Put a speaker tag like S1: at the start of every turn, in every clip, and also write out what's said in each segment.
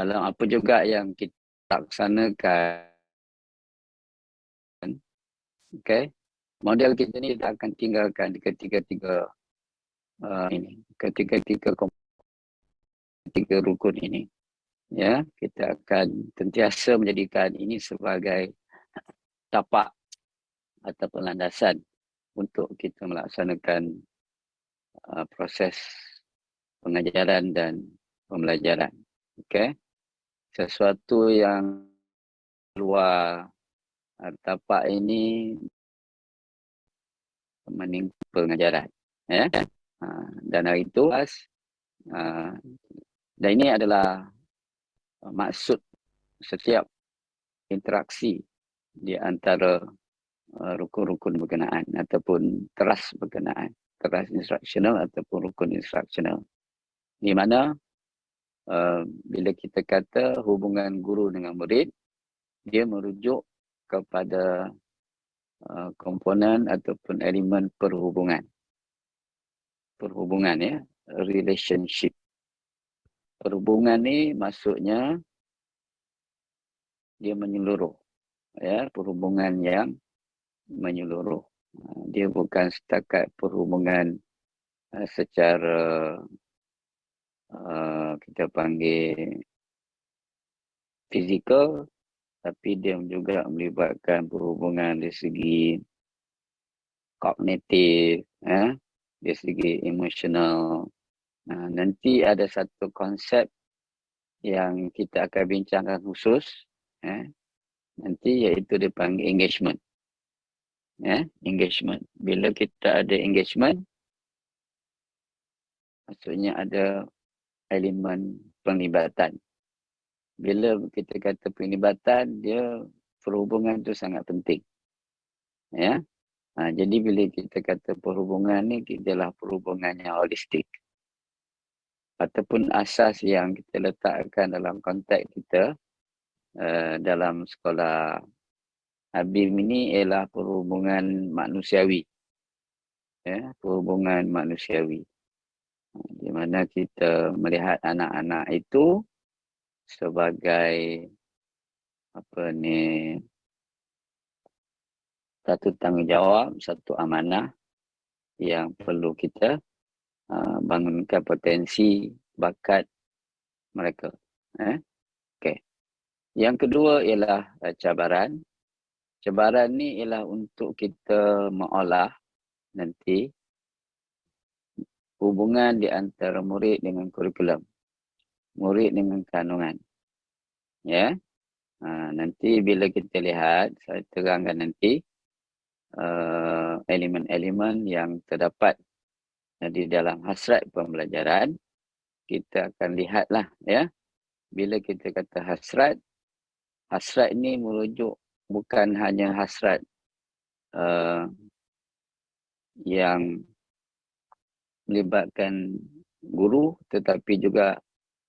S1: dalam apa juga yang kita laksanakan, okay, model kita ni kita akan tinggalkan ketiga-tiga ketiga rukun ini. Ya, kita akan sentiasa menjadikan ini sebagai tapak ataupun landasan untuk kita melaksanakan proses pengajaran dan pembelajaran. Okay. Sesuatu yang luar tapak ini meningkat pengajaran. Ya. Dan hari itu, dan ini adalah maksud setiap interaksi di antara rukun-rukun berkenaan ataupun teras berkenaan, teras instruksional ataupun rukun instruksional. Di mana bila kita kata hubungan guru dengan murid, dia merujuk kepada komponen ataupun elemen perhubungan. Perhubungan, ya, relationship. Perhubungan ni maksudnya dia menyeluruh, ya, perhubungan yang menyeluruh. Dia bukan setakat perhubungan secara kita panggil fizikal, tapi dia juga melibatkan perhubungan dari segi kognitif, dari segi emosional. Nanti ada satu konsep yang kita akan bincangkan khusus, nanti iaitu dipanggil engagement. Engagement. Bila kita ada engagement, maksudnya ada elemen penglibatan. Bila kita kata penglibatan, dia perhubungan tu sangat penting. Ya. Jadi bila kita kata perhubungan ni, adalah perhubungan yang holistik. Ataupun asas yang kita letakkan dalam konteks kita dalam sekolah ABIM ini ialah perhubungan manusiawi. Ya, perhubungan manusiawi. Di mana kita melihat anak-anak itu sebagai satu tanggungjawab, satu amanah yang perlu kita bangunkan potensi bakat mereka. Okay. Yang kedua ialah cabaran. Cabaran ni ialah untuk kita mengolah nanti hubungan di antara murid dengan kurikulum, murid dengan kandungan. Ya. Nanti bila kita lihat, saya terangkan nanti elemen-elemen yang terdapat di dalam hasrat pembelajaran. Kita akan lihatlah, ya. Bila kita kata hasrat, hasrat ini merujuk bukan hanya hasrat yang melibatkan guru, tetapi juga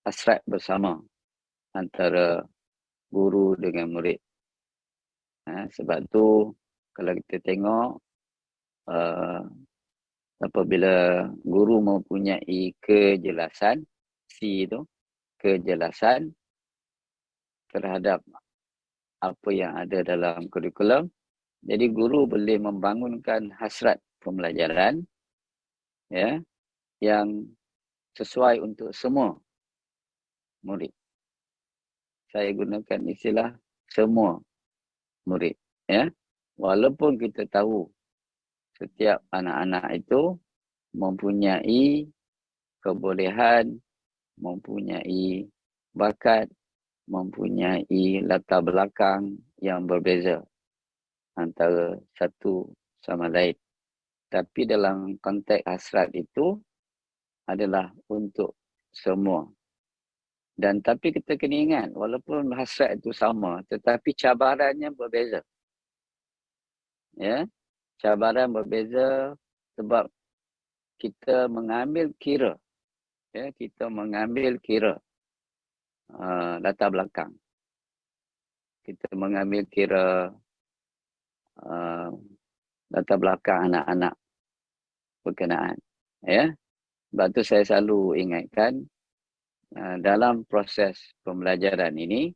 S1: hasrat bersama antara guru dengan murid. Sebab tu kalau kita tengok apabila guru mempunyai kejelasan, kejelasan terhadap apa yang ada dalam kurikulum, jadi guru boleh membangunkan hasrat pembelajaran, ya, yang sesuai untuk semua murid. Saya gunakan istilah semua murid, ya. Walaupun kita tahu setiap anak-anak itu mempunyai kebolehan, mempunyai bakat, mempunyai latar belakang yang berbeza antara satu sama lain. Tapi dalam konteks hasrat itu adalah untuk semua. Dan tapi kita kena ingat, walaupun hasrat itu sama, tetapi cabarannya berbeza. Ya, cabaran berbeza sebab kita mengambil kira, ya, kita mengambil kira latar belakang. Kita mengambil kira latar belakang anak-anak berkenaan. Ya, sebab tu saya selalu ingatkan dalam proses pembelajaran ini,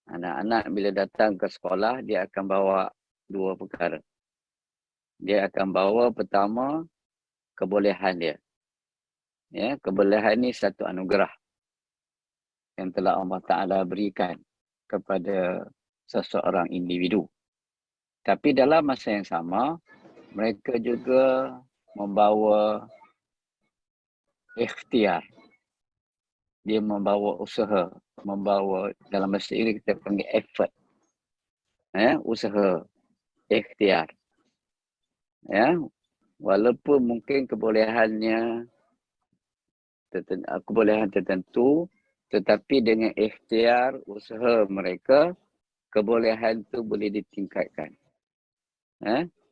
S1: anak-anak bila datang ke sekolah, dia akan bawa dua perkara. Dia akan bawa pertama, kebolehan dia. Ya, kebolehan ni satu anugerah yang telah Allah Ta'ala berikan kepada seseorang individu. Tapi dalam masa yang sama, mereka juga membawa ikhtiar. Dia membawa usaha, membawa, dalam bahasa Inggeris kita panggil effort. Ya, usaha, ikhtiar. Ya, walaupun mungkin kebolehan tertentu, tetapi dengan ikhtiar, usaha mereka, kebolehan itu boleh ditingkatkan.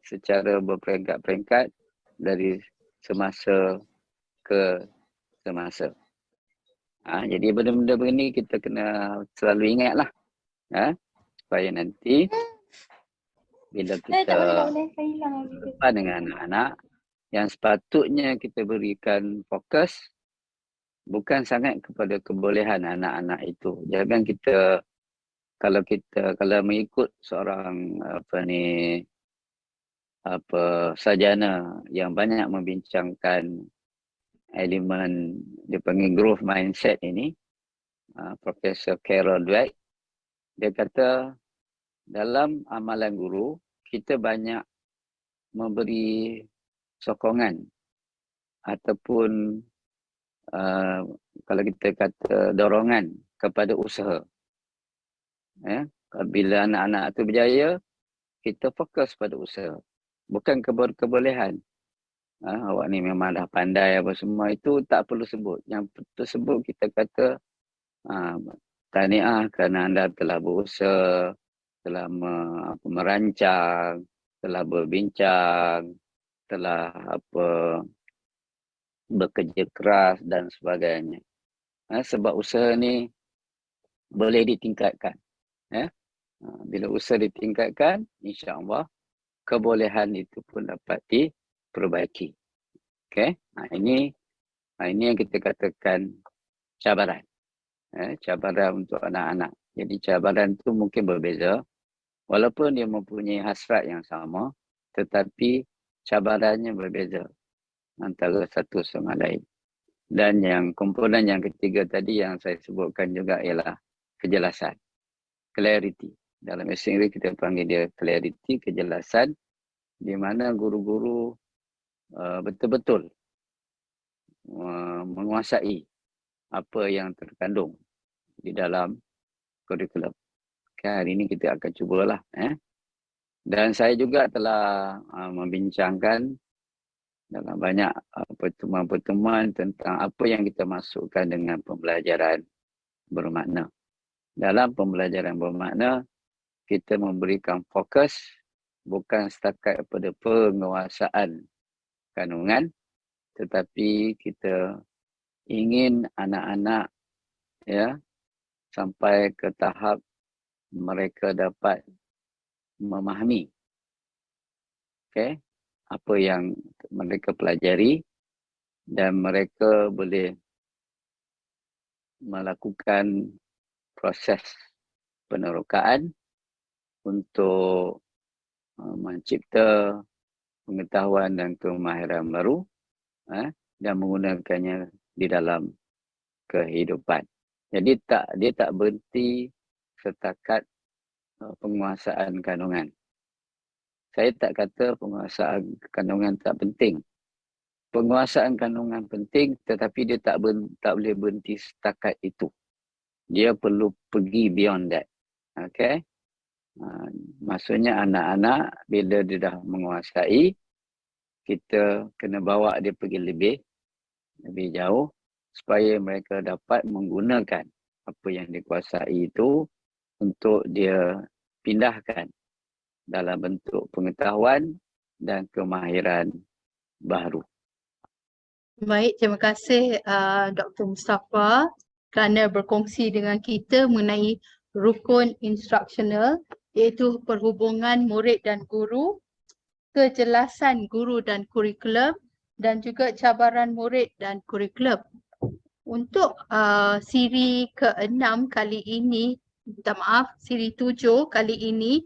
S1: Secara berperingkat-peringkat dari semasa ke semasa. Jadi benda-benda begini kita kena selalu ingatlah. Supaya nanti bila kita berdepan dengan anak-anak, yang sepatutnya kita berikan fokus bukan sangat kepada kebolehan anak-anak itu. Jangan kalau mengikut seorang sarjana yang banyak membincangkan elemen dipanggil growth mindset ini, Profesor Carol Dweck, dia kata dalam amalan guru kita banyak memberi sokongan ataupun kalau kita kata dorongan kepada usaha. Bila anak-anak itu berjaya, kita fokus pada usaha, bukan kebolehan. Awak ni memang dah pandai apa semua, itu tak perlu sebut. Yang perlu sebut kita kata tahniah kerana anda telah berusaha, telah merancang, telah berbincang, telah bekerja keras dan sebagainya. Sebab usaha ni boleh ditingkatkan. Bila usaha ditingkatkan, insya-Allah kebolehan itu pun dapat diperbaiki. Okey. Ini yang kita katakan cabaran. Cabaran untuk anak-anak. Jadi cabaran itu mungkin berbeza. Walaupun dia mempunyai hasrat yang sama, tetapi cabarannya berbeza antara satu sama lain. Dan yang komponen yang ketiga tadi yang saya sebutkan juga ialah kejelasan. Clarity. Dalam bahasa Inggeris kita panggil dia clarity, kejelasan, di mana guru-guru betul-betul menguasai apa yang terkandung di dalam kurikulum. Hari ini kita akan cubalah. Dan saya juga telah membincangkan dalam banyak pertemuan-pertemuan tentang apa yang kita masukkan dengan pembelajaran bermakna. Dalam pembelajaran bermakna, kita memberikan fokus bukan setakat pada penguasaan kandungan, tetapi kita ingin anak-anak sampai ke tahap mereka dapat memahami apa yang mereka pelajari dan mereka boleh melakukan proses penerokaan untuk mencipta pengetahuan dan kemahiran baru dan menggunakannya di dalam kehidupan. Jadi dia tak berhenti setakat penguasaan kandungan. Saya tak kata penguasaan kandungan tak penting. Penguasaan kandungan penting, tetapi dia tak boleh berhenti setakat itu. Dia perlu pergi beyond that. Okay? Maksudnya anak-anak bila dia dah menguasai, kita kena bawa dia pergi lebih jauh supaya mereka dapat menggunakan apa yang dikuasai itu untuk dia pindahkan dalam bentuk pengetahuan dan kemahiran baru.
S2: Baik, terima kasih Dr. Mustaffar kerana berkongsi dengan kita mengenai rukun instruksional, iaitu perhubungan murid dan guru, kejelasan guru dan kurikulum, dan juga cabaran murid dan kurikulum. Untuk siri ke-6 kali ini, minta maaf, siri 7 kali ini,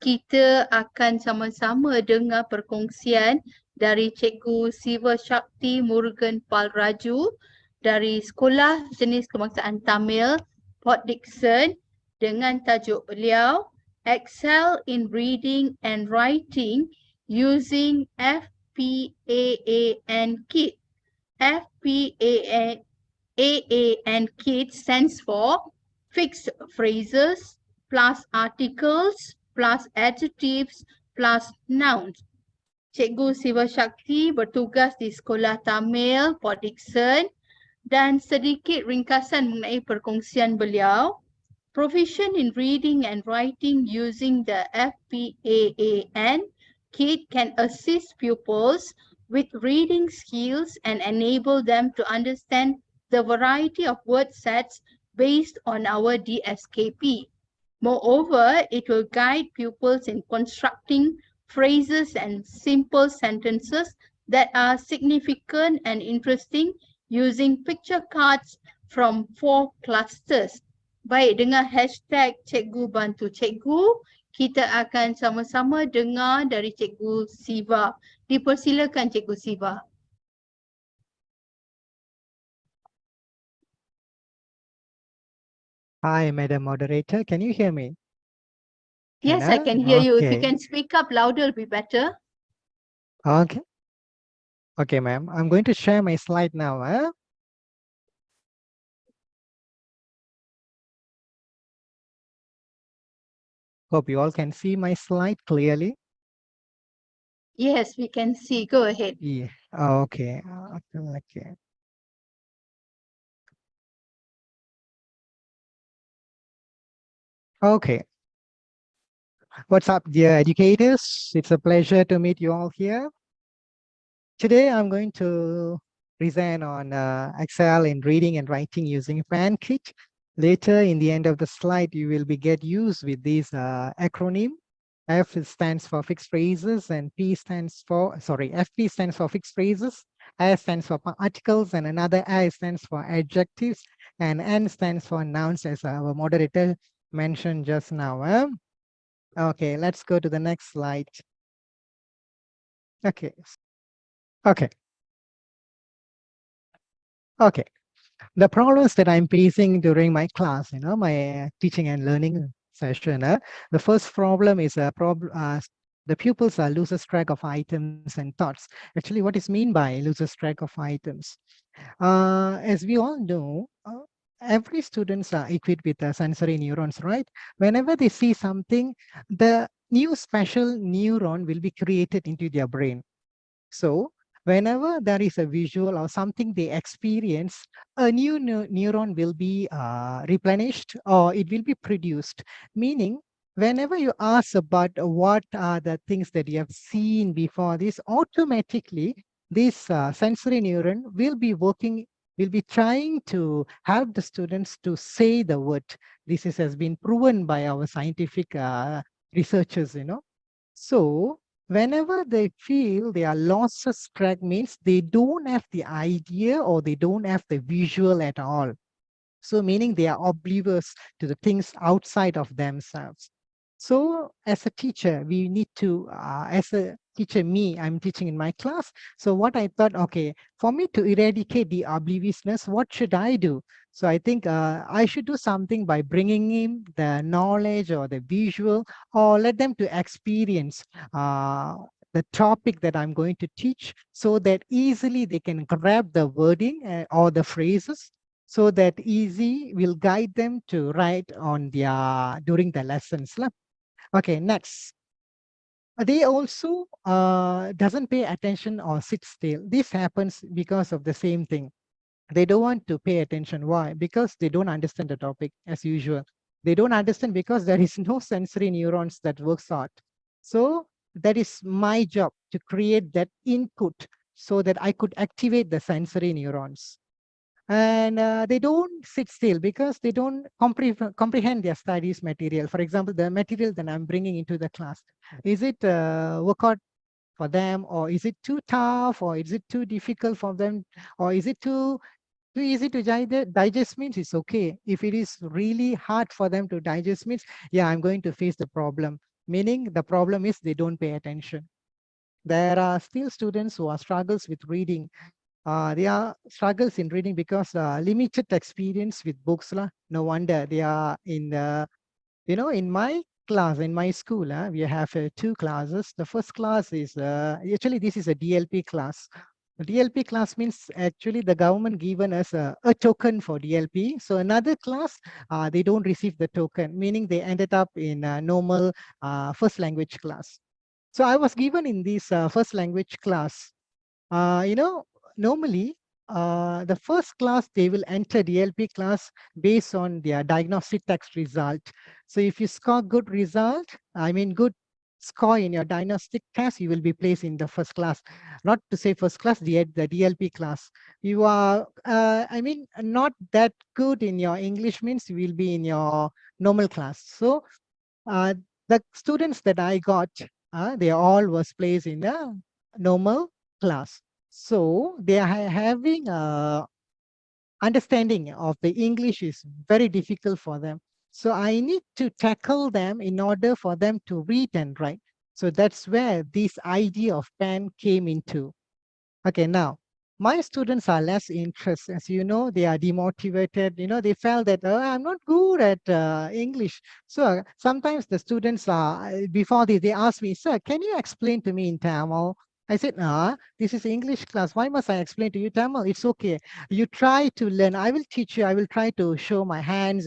S2: kita akan sama-sama dengar perkongsian dari Cikgu Siva Shakti Murugan Palraju dari Sekolah Jenis Kebangsaan Tamil, Port Dickson, dengan tajuk beliau Excel in Reading and Writing Using FPAAN Kit. FPAAN Kit stands for Fixed Phrases plus Articles plus Adjectives plus Nouns. Cikgu Siva Shakti bertugas di Sekolah Tamil Port Dickson dan sedikit ringkasan mengenai perkongsian beliau. Proficient in reading and writing using the FPAAN kit can assist pupils with reading skills and enable them to understand the variety of word sets based on our DSKP. Moreover, it will guide pupils in constructing phrases and simple sentences that are significant and interesting using picture cards from 4 clusters. Baik, dengan hashtag Cikgu Bantu Cikgu, kita akan sama-sama dengar dari Cikgu Siva. Dipersilakan Cikgu Siva.
S3: Hi, Madam Moderator. Can you hear me?
S2: Yes, I can hear you. If you
S3: Okay.
S2: can speak up louder, it'll be better.
S3: Okay. Okay, ma'am. I'm going to share my slide now. Hope you all can see my slide clearly.
S2: Yes, we can see. Go ahead.
S3: Yeah. Okay. Okay. Okay. What's up, dear educators? It's a pleasure to meet you all here. Today, I'm going to present on Excel in reading and writing using FPAAN kit. Later, in the end of the slide, you will get used with these acronym. F stands for fixed phrases and FP stands for fixed phrases. S stands for articles and another I stands for adjectives and N stands for nouns, as our moderator mentioned just now. Okay, let's go to the next slide. Okay. Okay. Okay. The problems that I'm facing during my class, my teaching and learning session, the first problem is the pupils loses track of items and thoughts. Actually, what is mean by loses track of items? As we all know, every students are equipped with sensory neurons, right? Whenever they see something, the new special neuron will be created into their brain. So whenever there is a visual or something they experience, a new neuron will be replenished or it will be produced. Meaning, whenever you ask about what are the things that you have seen before this, automatically this sensory neuron will be working, will be trying to help the students to say the word. This has been proven by our scientific researchers, So whenever they feel they are lost track means they don't have the idea or they don't have the visual at all. So meaning they are oblivious to the things outside of themselves. So as a teacher, we need to, as a teacher, I'm teaching in my class. So what I thought, okay, for me to eradicate the obliviousness, what should I do? So I think I should do something by bringing in the knowledge or the visual or let them to experience the topic that I'm going to teach so that easily they can grab the wording or the phrases so that easy will guide them to write on their during the lessons. Okay, next. They also doesn't pay attention or sit still. This happens because of the same thing. They don't want to pay attention. Why? Because they don't understand the topic as usual. They don't understand because there is no sensory neurons that works out. So that is my job to create that input so that I could activate the sensory neurons. And they don't sit still because they don't comprehend their studies material. For example, the material that I'm bringing into the class, is it workout for them, or is it too tough, or is it too difficult for them, or is it too Too easy to digest means it's okay. If it is really hard for them to digest means, yeah, I'm going to face the problem. Meaning the problem is they don't pay attention. There are still students who are struggles with reading. They are struggles in reading because limited experience with books. No wonder they are in the, in my class, in my school, we have two classes. The first class is, actually this is a DLP class. DLP class means actually the government given us a token for DLP. So another class, they don't receive the token, meaning they ended up in a normal first language class. So I was given in this first language class. You know, normally the first class, they will enter DLP class based on their diagnostic test result. So if you score good result, I mean good score in your diagnostic test, you will be placed in the first class. Not to say first class, the DLP class. You are, I mean, not that good in your English means you will be in your normal class. So uh, the students that I got, they all was placed in the normal class. So they are having a understanding of the English is very difficult for them. So I need to tackle them in order for them to read and write. So that's where this idea of pen came into. Okay, now my students are less interested. As you know, they are demotivated. They felt that I'm not good at English. So sometimes the students are, before they ask me, sir, can you explain to me in Tamil? I said, this is English class. Why must I explain to you Tamil? It's okay. You try to learn. I will teach you. I will try to show my hands,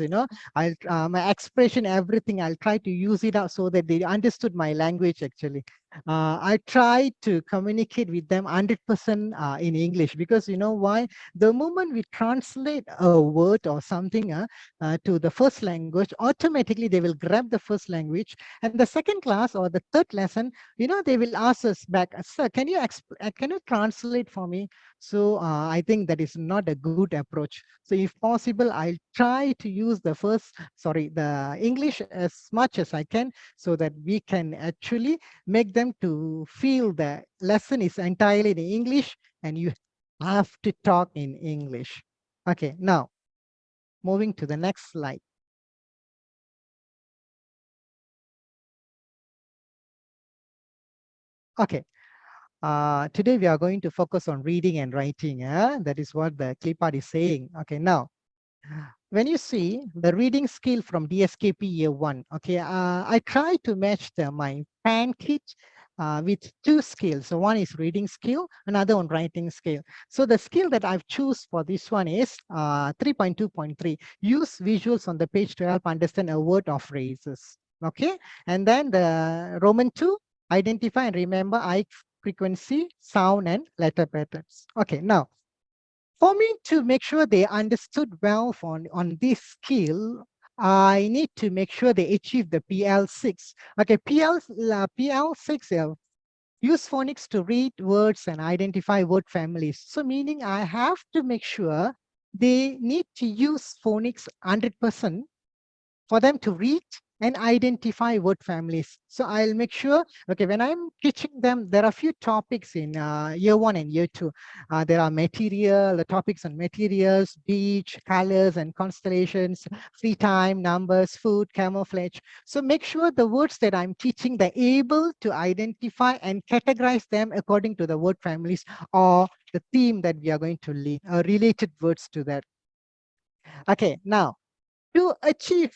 S3: I'll my expression, everything. I'll try to use it out so that they understood my language actually. I try to communicate with them 100% in English because you know why? The moment we translate a word or something to the first language, automatically they will grab the first language. And the second class or the third lesson, they will ask us back, sir, can you translate for me? So I think that is not a good approach. So if possible, I'll try to use the English as much as I can so that we can actually make them to feel the lesson is entirely in English and you have to talk in English. Okay, now moving to the next slide. Okay, today we are going to focus on reading and writing. That is what the clipart is saying. Okay, now when you see the reading skill from DSKP year 1, okay, I try to match my PAN kit with two skills. So one is reading skill, another one writing skill. So the skill that I've choose for this one is 3.2.3. Use visuals on the page to help understand a word or phrases. Okay, and then the Roman 2, identify and remember eye frequency, sound, and letter patterns. Okay, now for me to make sure they understood well on this skill, I need to make sure they achieve the PL6. Okay, PL6 use phonics to read words and identify word families. So meaning I have to make sure they need to use phonics 100% for them to read and identify word families. So I'll make sure, okay, when I'm teaching them, there are a few topics in year 1 and year 2. There are the topics on materials, beach, colors and constellations, free time, numbers, food, camouflage. So make sure the words that I'm teaching, they're able to identify and categorize them according to the word families or the theme that we are going to lead, related words to that. Okay, now to achieve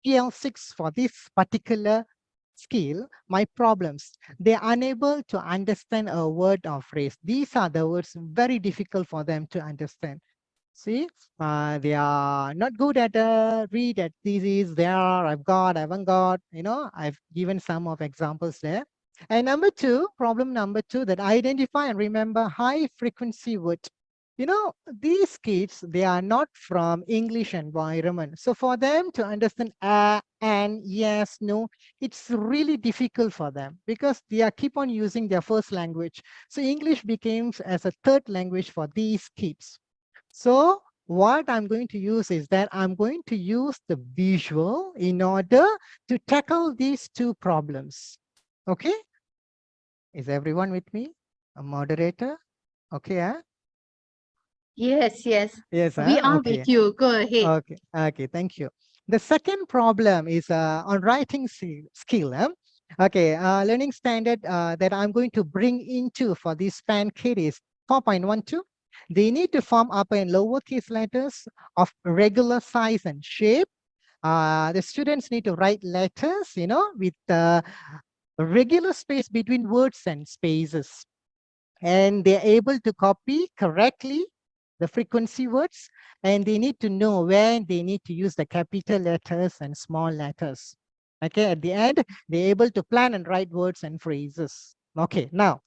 S3: PL6 for this particular skill, my problems, they're unable to understand a word or phrase. These are the words very difficult for them to understand. See, they are not good at read at this is there, I've got, I haven't got, I've given some of examples there. And problem number two, that identify and remember high frequency words. These kids, they are not from English environment. So for them to understand and yes, no, it's really difficult for them because they are keep on using their first language. So English becomes as a third language for these kids. So what I'm going to use is that I'm going to use the visual in order to tackle these two problems. Okay? Is everyone with me? A moderator? Okay.
S2: Yes, yes.
S3: Yes,
S2: We are
S3: okay.
S2: with you. Go ahead.
S3: Okay, okay, thank you. The second problem is on writing skill. Okay, learning standard that I'm going to bring into for this span kit is 4.12. They need to form upper and lowercase letters of regular size and shape. The students need to write letters, with regular space between words and spaces, and they're able to copy correctly the frequency words, and they need to know when they need to use the capital letters and small letters. Okay, at the end, they're able to plan and write words and phrases. Okay, now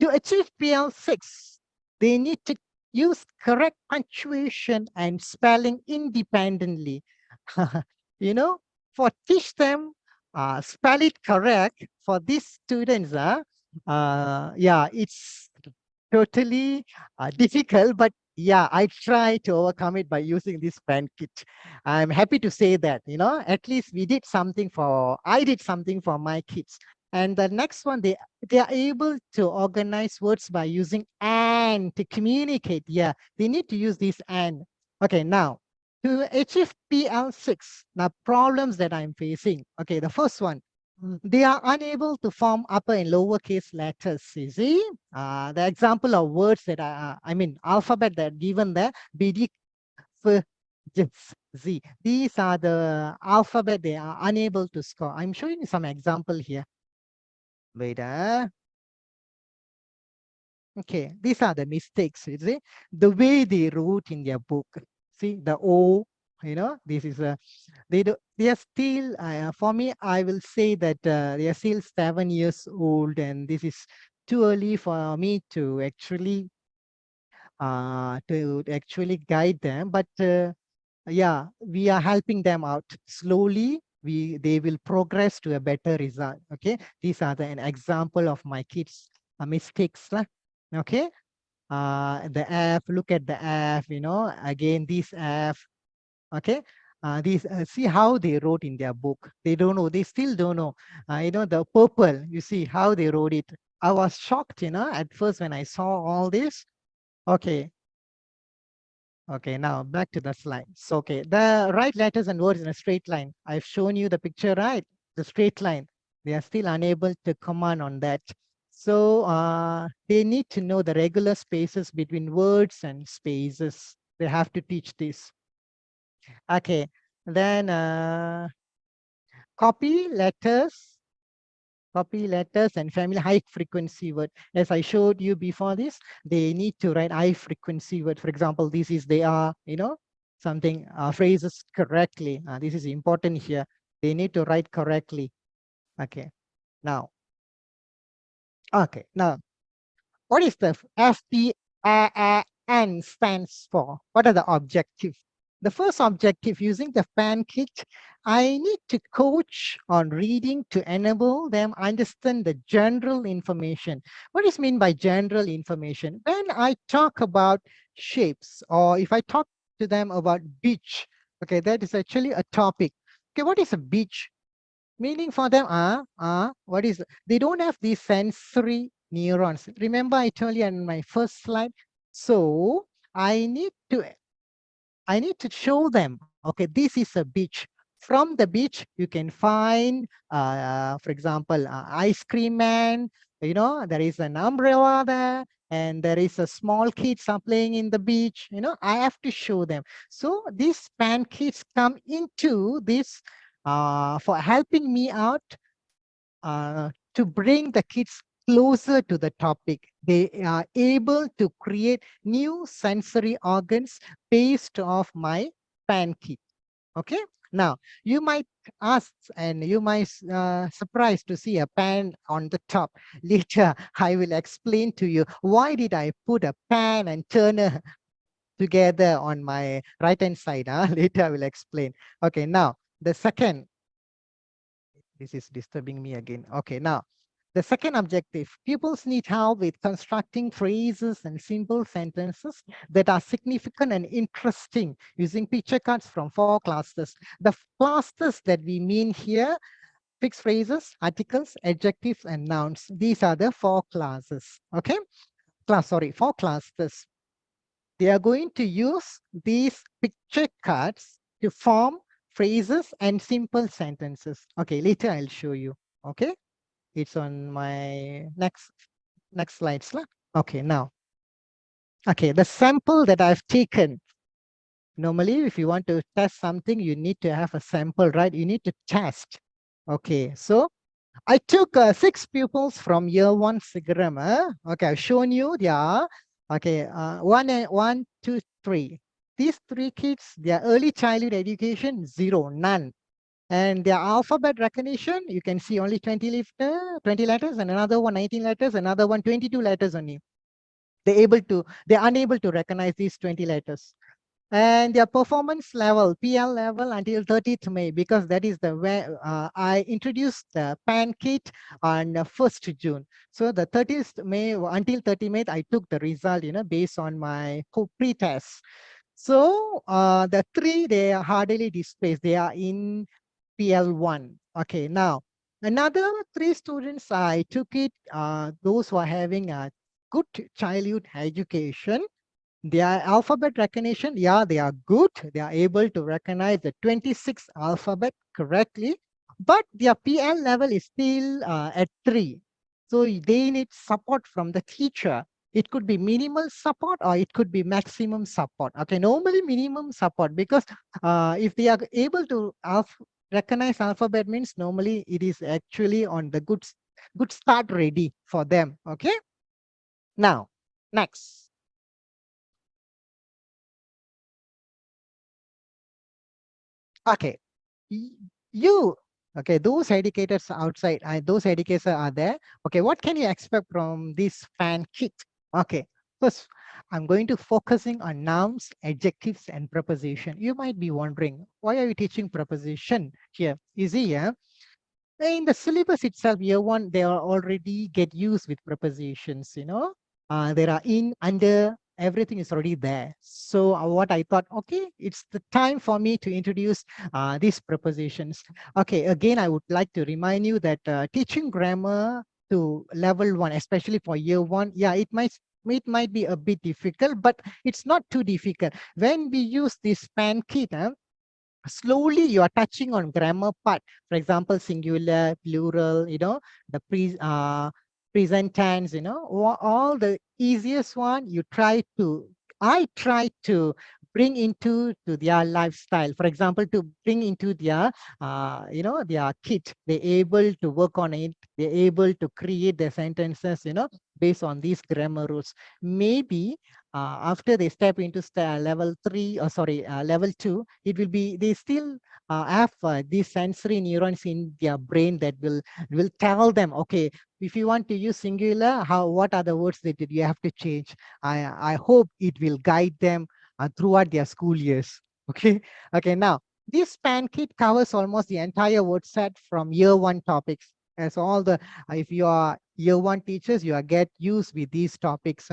S3: to achieve PL6, they need to use correct punctuation and spelling independently. you know, for teach them spell it correct for these students. Yeah, it's totally difficult, but yeah, I try to overcome it by using this pen kit. I'm happy to say that, at least I did something for my kids. And the next one, they are able to organize words by using and to communicate. Yeah, they need to use this and. Okay, now to achieve PL6, now problems that I'm facing. Okay, the first one, they are unable to form upper and lowercase letters. You see, the example of words that I mean, alphabet that are given there, B, D, F, G, Z. These are the alphabet they are unable to score. I'm showing you some example here. Wait, okay, these are the mistakes. You see, the way they wrote in their book. See, the O, this is a they are still for me, I will say that they are still 7 years old, and this is too early for me to actually guide them, but yeah, we are helping them out slowly. They will progress to a better result. Okay, these are an example of my kids mistakes lah. Okay, the F, look at the F, again this F. Okay, these see how they wrote in their book. They don't know, they still don't know. The purple, you see how they wrote it. I was shocked, at first when I saw all this. Okay, okay, now back to the slide. So okay, the right letters and words in a straight line. I've shown you the picture, right? The straight line. They are still unable to command on that. So they need to know the regular spaces between words and spaces. They have to teach this. Okay, then copy letters and family high frequency word. As I showed you before this, they need to write high frequency word. For example, this is they are, something phrases correctly. This is important here. They need to write correctly. Okay, now. Okay, now what is the FPAAN stands for? What are the objectives? The first objective, using the FPAAN kit, I need to coach on reading to enable them understand the general information. What is mean by general information? When I talk about shapes, or if I talk to them about beach, okay, that is actually a topic. Okay, what is a beach? Meaning for them, what is, they don't have these sensory neurons. Remember I told you in my first slide. So I need to show them, okay, this is a beach. From the beach, you can find, for example, ice cream man, there is an umbrella there, and there is a small kids are playing in the beach. I have to show them. So these pan kids come into this for helping me out to bring the kids closer to the topic. They are able to create new sensory organs based off my pan kit. Okay. Now, you might ask and you might surprised to see a pan on the top. Later, I will explain to you why did I put a pan and turner together on my right-hand side. Later, I will explain. Okay, now, the second, this is disturbing me again. Okay, now, the second objective, pupils need help with constructing phrases and simple sentences that are significant and interesting using picture cards from 4 clusters. The clusters that we mean here, fixed phrases, articles, adjectives, and nouns. These are the 4 classes. Okay, 4 clusters. they are going to use these picture cards to form phrases and simple sentences. Okay, later I'll show you. Okay, it's on my next slides. Okay, now. Okay, the sample that I've taken. Normally, if you want to test something, you need to have a sample, right? You need to test. Okay, so I took 6 pupils from year 1 Sigaram. Okay, I've shown you their, okay, 1, 2, 3. These 3 kids, their early childhood education, 0, none. And their alphabet recognition, you can see only 20 letters, and another one 19 letters, another one 22 letters only. They're unable to recognize these 20 letters. And their performance level, PL level, until 30th May, because that is the where I introduced the PAN kit on 1st June. So the 30th May until 30 May, I took the result, based on my pre-test. So the 3, they are hardly displayed. They are in PL1. Okay, now another 3 students, I took it, those who are having a good childhood education. Their alphabet recognition, yeah, they are good. They are able to recognize the 26 alphabet correctly, but their PL level is still at 3. So they need support from the teacher. It could be minimal support or it could be maximum support. Okay, normally minimum support, because if they are able to recognize alphabet, means normally it is actually on the good start ready for them. Okay, now next. Okay, you, okay, those educators outside, those educators are there. Okay, what can you expect from this fan kit? Okay, first, I'm going to focusing on nouns, adjectives, and preposition. You might be wondering, why are you teaching preposition here? Easy, yeah? In the syllabus itself, year 1, they are already get used with prepositions, there are in, under, everything is already there. So what I thought, okay, it's the time for me to introduce these prepositions. Okay, again, I would like to remind you that teaching grammar to level 1, especially for year 1, yeah, it might be a bit difficult, but it's not too difficult. When we use this PAN kit, slowly you are touching on grammar part. For example, singular, plural, the present tense, all the easiest one I try to bring into their lifestyle. For example, to bring into their their kit. They're able to work on it. They're able to create their sentences, based on these grammar rules. Maybe after they step into level 3, or sorry, level 2, it will be, they still have these sensory neurons in their brain that will tell them, okay, if you want to use singular, what are the words that you have to change? I hope it will guide them throughout their school years. Okay, okay. Now this PAN kit covers almost the entire word set from year 1 topics. As all the, if you are year 1 teachers, you are get used with these topics.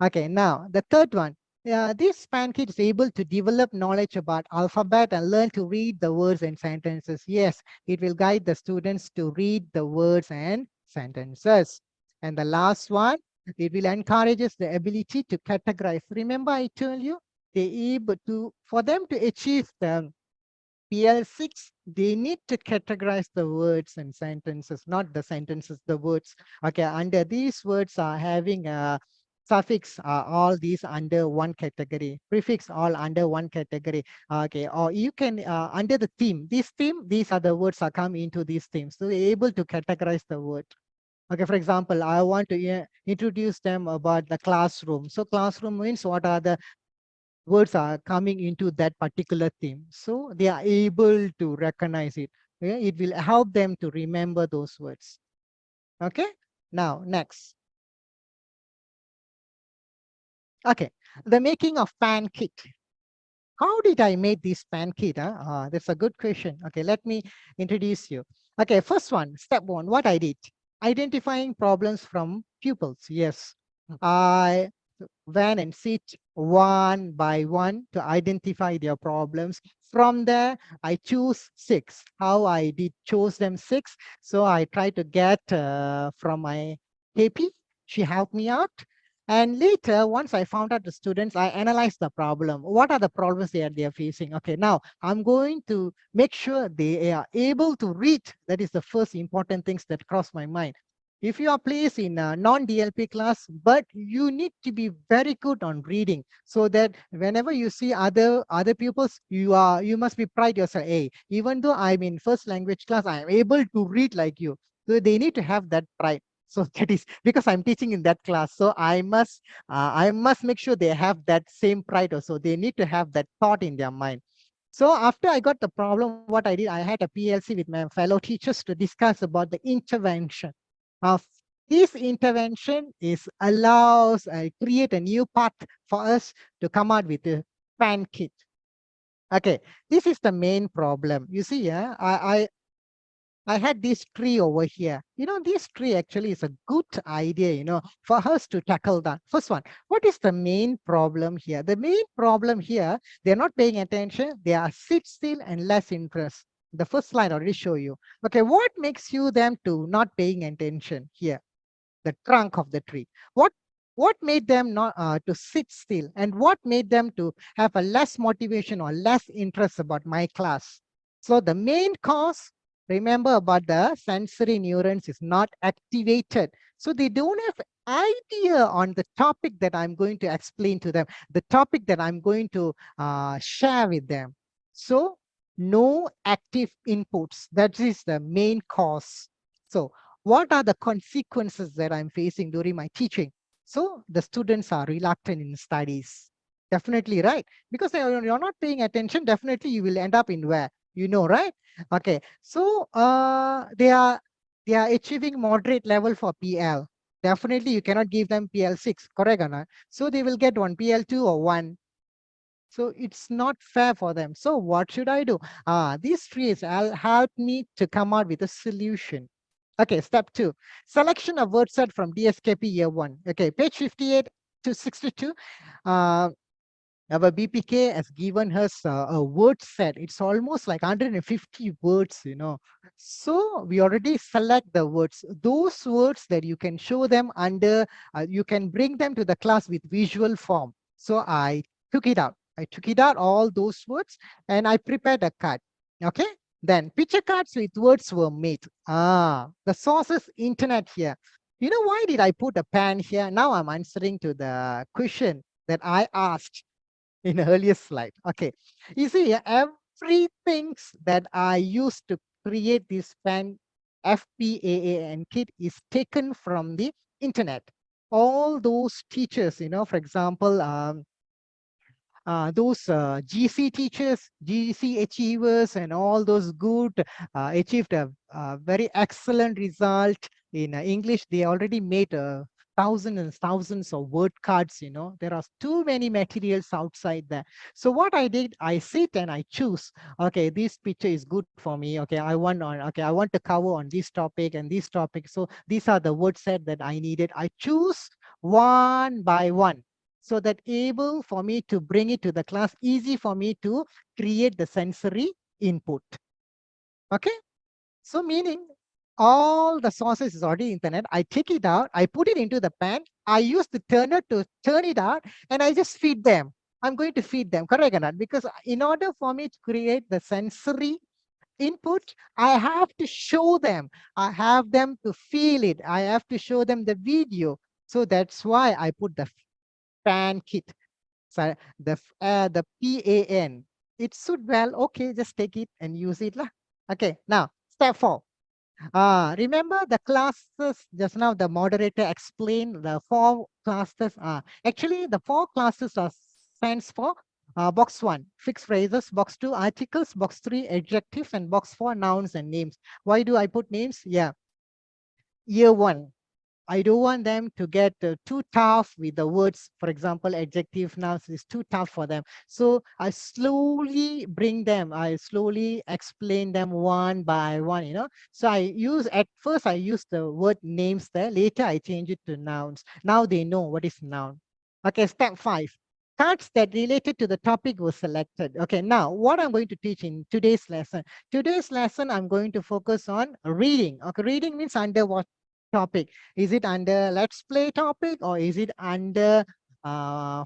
S3: Okay, now the third one. This PAN kit is able to develop knowledge about alphabet and learn to read the words and sentences. Yes, it will guide the students to read the words and sentences. And the last one, it will encourages the ability to categorize. Remember, I told you, for them to achieve the PL6, they need to categorize the words and sentences, not the sentences, the words. Okay, under these words are having a suffix, all these under one category, prefix all under one category. Okay, or you can under the theme, these are the words are come into these themes. So they're able to categorize the word. Okay, for example, I want to introduce them about the classroom. So classroom means what are the words are coming into that particular theme. So they are able to recognize it. Okay? It will help them to remember those words. Okay, now next. Okay, the making of PAN kit. How did I make this PAN kit? That's a good question. Okay, let me introduce you. Okay, first one, step 1, what I did. Identifying problems from pupils. Yes, I went and sit one by one to identify their problems. From there, I choose 6. How I did chose them 6. So I tried to get from my KP. She helped me out. And later, once I found out the students, I analyzed the problem. What are the problems they are facing? Okay, now I'm going to make sure they are able to read. That is the first important things that cross my mind. If you are placed in a non-DLP class, but you need to be very good on reading, so that whenever you see other pupils, you must be pride yourself. Hey, even though I'm in first language class, I am able to read like you. So they need to have that pride. So that is because I'm teaching in that class. So I must make sure they have that same pride also. They need to have that thought in their mind. So after I got the problem, what I did, I had a PLC with my fellow teachers to discuss about the intervention. Of this intervention is allows create a new path for us to come out with a fan kit. Okay, this is the main problem. You see, yeah, I had this tree over here. This tree actually is a good idea, for us to tackle that. First one, what is the main problem here? The main problem here, they're not paying attention. They are sit still and less interest. The first slide already show you. Okay, what makes you them to not paying attention here? The trunk of the tree. What made them not to sit still, and what made them to have a less motivation or less interest about my class? So the main cause, remember about the sensory neurons is not activated. So they don't have idea on the topic that I'm going to explain to them, the topic that I'm going to share with them. So no active inputs. That is the main cause. So what are the consequences that I'm facing during my teaching? So the students are reluctant in studies. Definitely, right? Because you're not paying attention, definitely you will end up in where? Right? Okay. So they are achieving moderate level for PL. Definitely you cannot give them PL6, correct or not? So they will get one PL2 or one. So it's not fair for them. So what should I do? These trees will help me to come out with a solution. Okay, step 2. Selection of word set from DSKP year 1. Okay, page 58 to 62. Uh, our BPK has given us a word set. It's almost like 150 words, So we already select the words. Those words that you can show them under, you can bring them to the class with visual form. So I took it out. I took it out, all those words, and I prepared a card. Okay. Then picture cards with words were made. The source is internet here. Why did I put a pen here? Now I'm answering to the question that I asked in the earlier slide. Okay. You see, everything that I used to create this pen FPAAN kit is taken from the internet. All those teachers, for example, those GC teachers, GC achievers, and all those good achieved a very excellent result in English. They already made thousands and thousands of word cards. There are too many materials outside there. So what I did, I sit and I choose. Okay, this picture is good for me. Okay, I want to cover on this topic and this topic. So these are the word set that I needed. I choose one by one, so that able for me to bring it to the class, easy for me to create the sensory input. Okay, so meaning all the sources is already internet. I take it out, I put it into the pan, I use the turner to turn it out, and I just feed them. I'm going to feed them, correct or not? Because in order for me to create the sensory input, I have to show them, I have them to feel it, I have to show them the video. So that's why I put the pan kit. So the PAN, it should well, okay, just take it and use it lah. Okay, now step 4. Remember the classes just now the moderator explained the 4 classes. Actually the 4 classes are stands for box 1 fixed phrases, box 2 articles, box 3 adjectives, and box 4 nouns and names. Why do I put names? Yeah, year 1, I don't want them to get too tough with the words. For example, adjective, nouns is too tough for them. So I slowly bring them, I slowly explain them one by one, So at first I use the word names there. Later I change it to nouns. Now they know what is noun. Okay, step 5. Cards that related to the topic were selected. Okay, now what I'm going to teach in today's lesson. Today's lesson, I'm going to focus on reading. Okay, reading means under what topic? Is it under let's play topic, or is it under,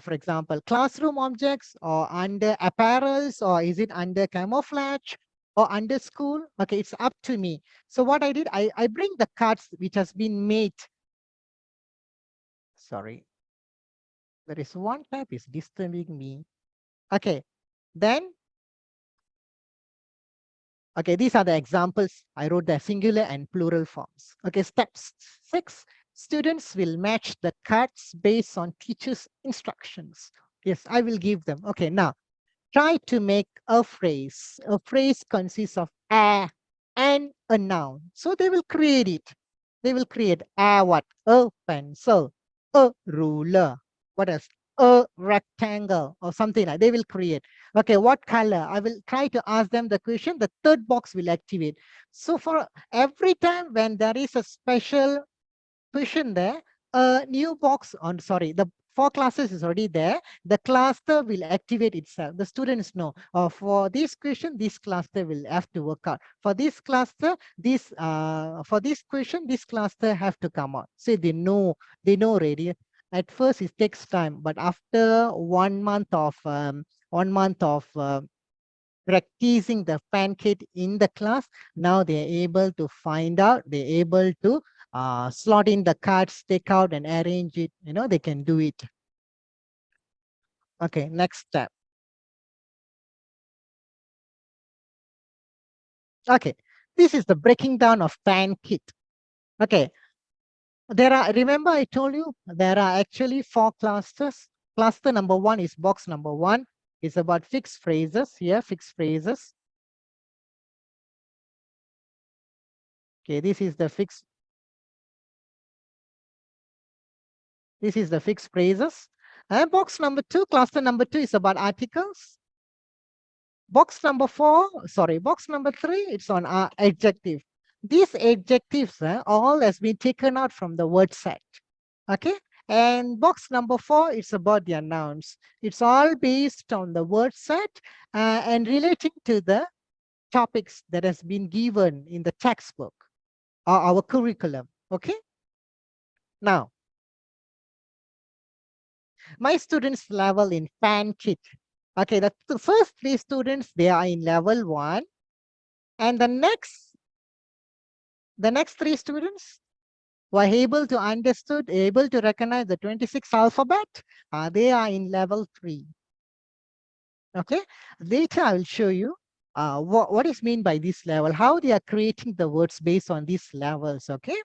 S3: for example, classroom objects, or under apparels, or is it under camouflage, or under school? Okay, it's up to me. So what I did, I bring the cards which has been made. Sorry, there is one tab is disturbing me. Okay, then, okay, these are the examples. I wrote the singular and plural forms. Okay, step 6, students will match the cards based on teacher's instructions. Yes, I will give them. Okay, now try to make a phrase. A phrase consists of a and a noun. So they will create it. They will create a what? A pencil, a ruler. What else? A rectangle or something like they will create. Okay, what color? I will try to ask them the question. The third box will activate. So for every time when there is a special question there, a new box on, sorry, the 4 classes is already there. The cluster will activate itself. The students know, for this question, this cluster will have to work out. For this cluster, for this question, this cluster have to come out. So they know already. At first, it takes time, but after 1 month of practicing the pancake in the class, now they're able to find out, they're able to slot in the cards, take out and arrange it. They can do it. Okay, next step. Okay, this is the breaking down of pancake. Okay, remember I told you there are actually 4 clusters. Cluster number 1 is box number 1. It's about fixed phrases here, fixed phrases. Okay, this is the fixed phrases. And box number 2, cluster number 2 is about articles. Box number 3, it's on adjective. These adjectives all has been taken out from the word set. Okay. And box number 4, it's about their nouns. It's all based on the word set and relating to the topics that has been given in the textbook or our curriculum. Okay. Now, my students level in pancake. Okay, the first 3 students, they are in level 1. And the next 3 students were able to recognize the 26 alphabet. They are in level 3. Okay, later I will show you what is meant by this level, how they are creating the words based on these levels. Okay.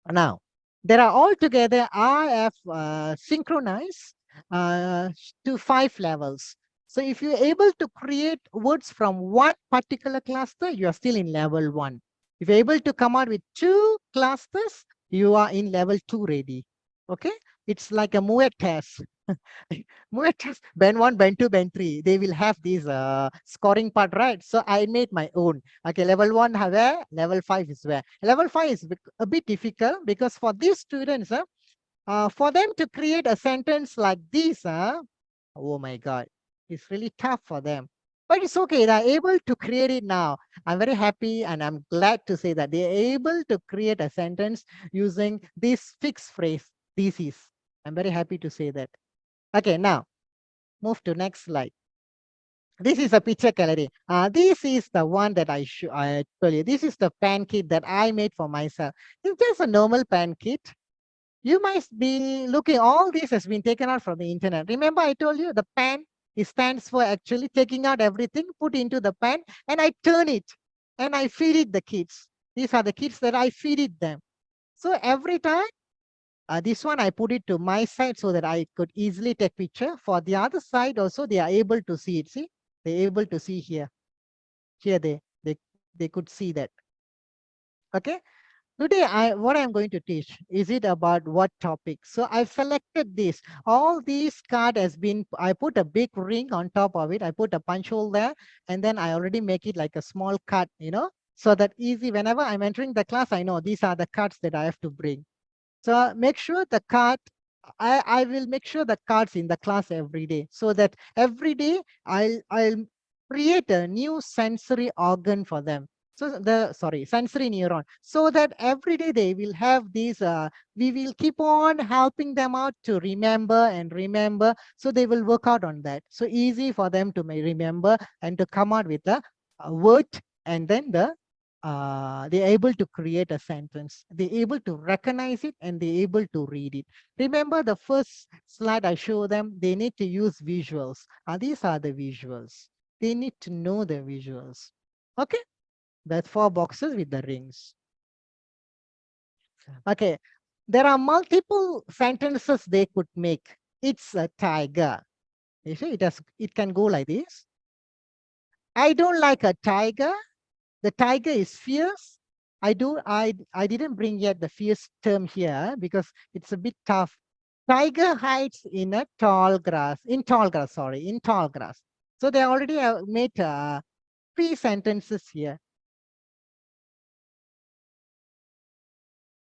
S3: Now, there are altogether, I have synchronized to 5 levels. So if you're able to create words from one particular cluster, you are still in level 1. If you're able to come out with 2 clusters, you are in level 2 ready. Okay, it's like a Moet test. Moet test, band 1, band 2, band 3. They will have this scoring part, right? So I made my own. Okay, level 1 where, level 5 is where. Level 5 is a bit difficult because for these students, for them to create a sentence like this, oh my God, it's really tough for them. But it's okay, they're able to create it now. I'm very happy and I'm glad to say that they're able to create a sentence using this fixed phrase, this is. I'm very happy to say that. Okay, now move to next slide. This is a picture gallery. This is the one that I told you. This is the pancake that I made for myself. It's just a normal pancake. You might be looking, all this has been taken out from the internet. Remember I told you the pan, it stands for actually taking out everything, put into the pan, and I turn it and I feed it the kids. These are the kids that I feed it them. So every time, this one I put it to my side so that I could easily take picture. For the other side also, they are able to see it. See, they're able to see here. Here they could see that. Okay. Today, what I'm going to teach, is it about what topic? So I've selected this. All these card has been, I put a big ring on top of it. I put a punch hole there, and then I already make it like a small card, so that easy. Whenever I'm entering the class, I know these are the cards that I have to bring. So make sure the card, I will make sure the cards in the class every day, so that every day I'll create a new sensory organ for them. So sensory neuron, so that every day they will have these, we will keep on helping them out to remember and remember. So they will work out on that. So easy for them to remember and to come out with a word, and then they're able to create a sentence. They're able to recognize it and they're able to read it. Remember the first slide I show them, they need to use visuals. These are the visuals. They need to know the visuals. Okay. That's 4 boxes with the rings. Okay. There are multiple sentences they could make. It's a tiger. You see, it can go like this. I don't like a tiger. The tiger is fierce. I didn't bring yet the fierce term here because it's a bit tough. Tiger hides in a tall grass. In tall grass. So they already have made 3 sentences here.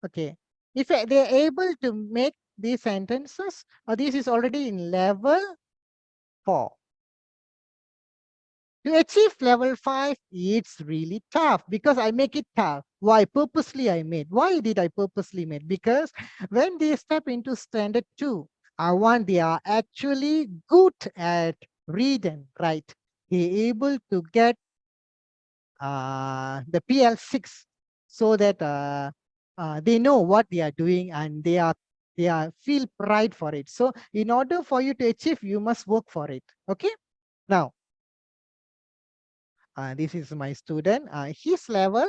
S3: Okay. If they're able to make these sentences, this is already in level 4. To achieve level 5, it's really tough because I make it tough. Why? Purposely I made. Why did I purposely make? Because when they step into standard 2, I want they are actually good at read and write. They're able to get the PL6 so that they know what they are doing and they feel pride for it. So in order for you to achieve, you must work for it. Okay. Now, this is my student. His level,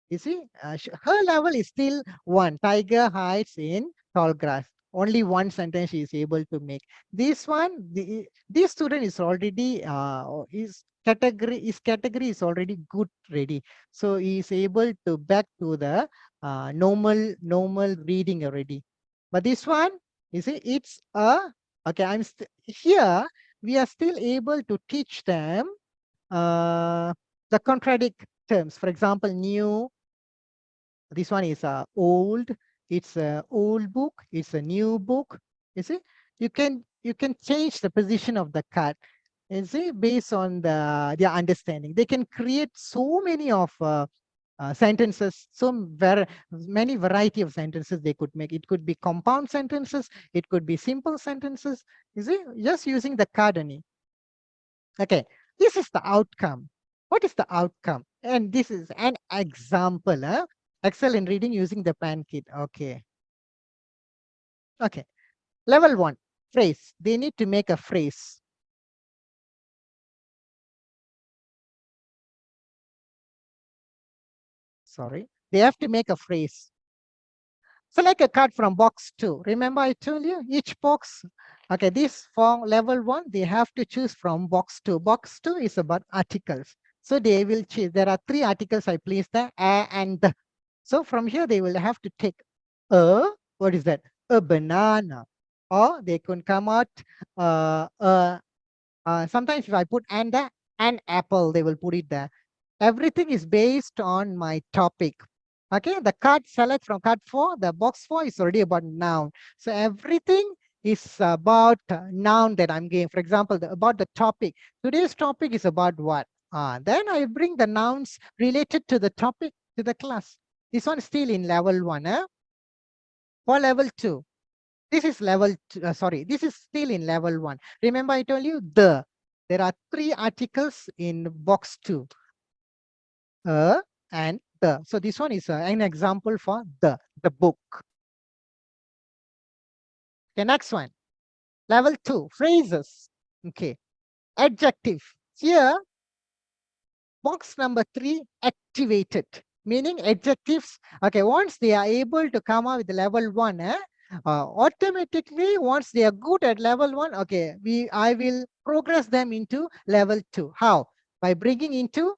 S3: you see, her level is still 1. Tiger hides in tall grass. Only 1 sentence she is able to make. This one, this student is already his category is already good ready. So he is able to back to the normal reading already. But this one, you see, it's okay. Here. We are still able to teach them the contradict terms. For example, new. This one is old. It's a old book. It's a new book. You see, you can change the position of the card. You see, based on their understanding, they can create so many of sentences, many variety of sentences they could make. It could be compound sentences. It could be simple sentences. You see, just using the card only. Okay, this is the outcome. What is the outcome? And this is an example. Excel in reading using the PAN kit. Okay. Okay. Level 1, phrase. They need to make a phrase. Sorry. They have to make a phrase. Select a card from box 2. Remember I told you each box. Okay, this for level 1, they have to choose from box 2. Box 2 is about articles. So they will choose. There are 3 articles I placed there, a and the. So from here, they will have to take what is that? A banana. Or they can come out, sometimes if I put an apple, they will put it there. Everything is based on my topic. Okay, the card select from card 4, the box 4 is already about noun. So everything is about noun that I'm giving. For example, about the topic. Today's topic is about what? Then I bring the nouns related to the topic to the class. This one is still in level 1. For level 2, this is level two, sorry, this is still in level 1. Remember I told you there are 3 articles in box 2. And the. So this one is an example for the book. Okay, next one. Level 2, phrases. Okay. Adjective. Here, box number 3, activated. Meaning adjectives. Okay, once they are able to come up with level 1, automatically, once they are good at level 1, okay, I will progress them into level 2. How? By bringing into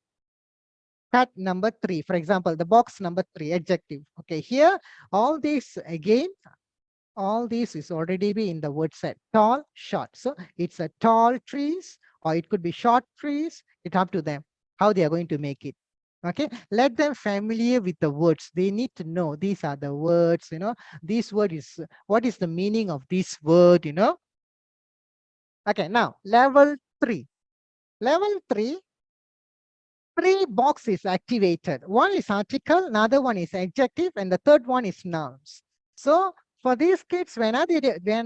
S3: card number 3. For example, the box number 3, adjective. Okay, here, all these again, all this is already be in the word set. Tall, short. So it's a tall trees or it could be short trees. It's up to them how they are going to make it. Okay, let them familiar with the words. They need to know these are the words, this word is, what is the meaning of this word, Okay, now level 3. Level 3, three box is activated. One is article, another one is adjective, and the third one is nouns. So for these kids, when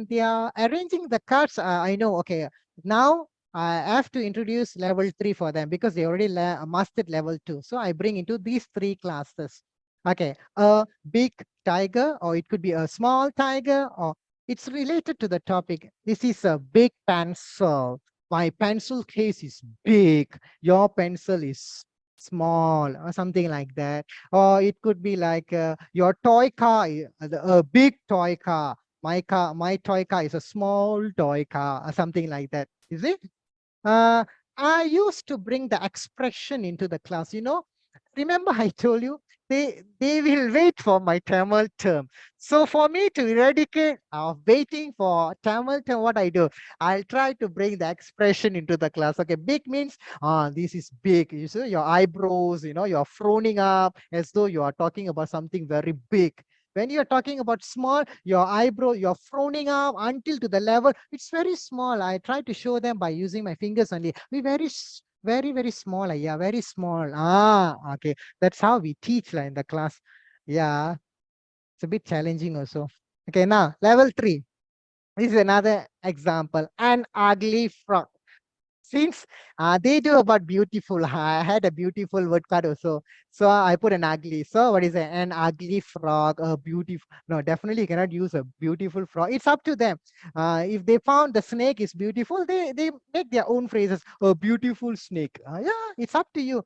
S3: they are arranging the cards, I know, okay, now I have to introduce level 3 for them because they already mastered level 2. So I bring into these three classes. Okay, a big tiger, or it could be a small tiger, or it's related to the topic. This is a big pencil. My pencil case is big. Your pencil is small, or something like that. Or it could be like your toy car, a big toy car. My toy car is a small toy car, or something like that. Is it? Uh, I used to bring the expression into the class. Remember I told you they will wait for my Tamil term. So for me to eradicate of waiting for Tamil term, what I do, I'll try to bring the expression into the class. Okay, big means this is big. You see your eyebrows, you're frowning up as though you are talking about something very big. When you're talking about small, your eyebrow, you're frowning up until to the level, it's very small. I try to show them by using my fingers only. We very, very small. Yeah, very small. Okay. That's how we teach in the class. Yeah, it's a bit challenging also. Okay, now level 3. This is another example. An ugly frog. Since they do about beautiful, I had a beautiful word card also. So I put an ugly. So what is it? An ugly frog, a beautiful. No, definitely you cannot use a beautiful frog. It's up to them. If they found the snake is beautiful, they make their own phrases. A beautiful snake. Yeah, it's up to you.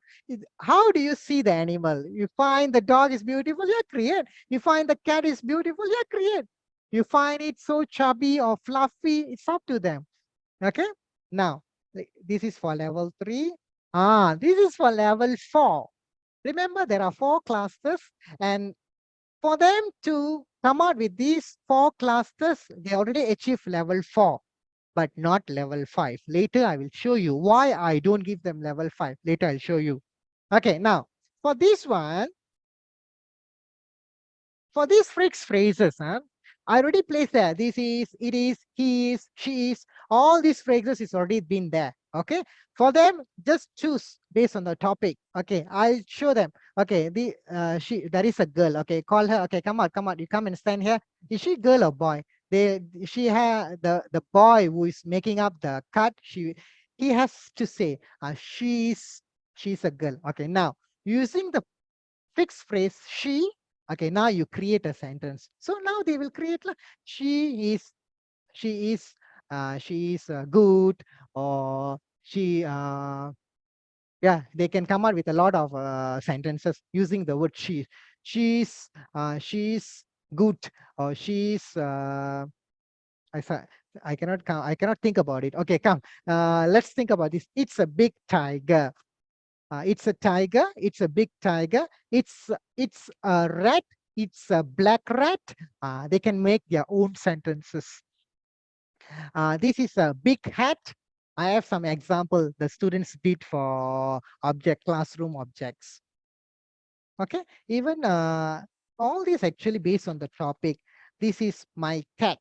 S3: How do you see the animal? You find the dog is beautiful, yeah, create. You find the cat is beautiful, yeah, create. You find it so chubby or fluffy, it's up to them. Okay. Now, this is for level 3. This is for level 4. Remember, there are 4 clusters, and for them to come out with these 4 clusters, they already achieved level 4, but not level 5. Later, I will show you why I don't give them level 5. Later, I'll show you. Okay, now, for this one, for these fixed phrases, I already placed there. This is, it is, he is, she is. All these phrases is already been there. Okay. For them, just choose based on the topic. Okay. I'll show them. Okay. There is a girl. Okay. Call her. Okay. Come on. You come and stand here. Is she girl or boy? She had the boy who is making up the cut. He has to say, she's a girl. Okay. Now, using the fixed phrase she, okay, now you create a sentence. So now they will create like she is she is good, or yeah, they can come out with a lot of sentences using the word she. She's good, or I sa- I cannot think about it. Okay, come. Let's think about this. It's a big tiger. It's a tiger. It's a big tiger. It's a rat. It's a black rat. They can make their own sentences. This is a big hat. I have some example the students did for classroom objects. Okay, even all these actually based on the topic. This is my cat.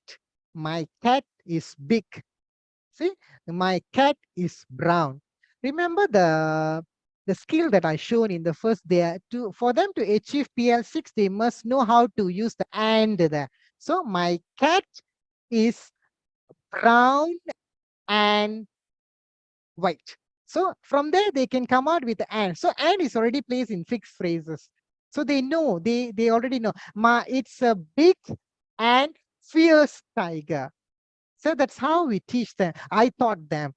S3: My cat is big. See, my cat is brown. Remember the skill that I shown in the first day. For them to achieve PL6, they must know how to use the and there. So my cat is brown and white. So from there they can come out with the and. So and is already placed in fixed phrases. So they know, they already know. It's a big and fierce tiger. So that's how we teach them. I taught them,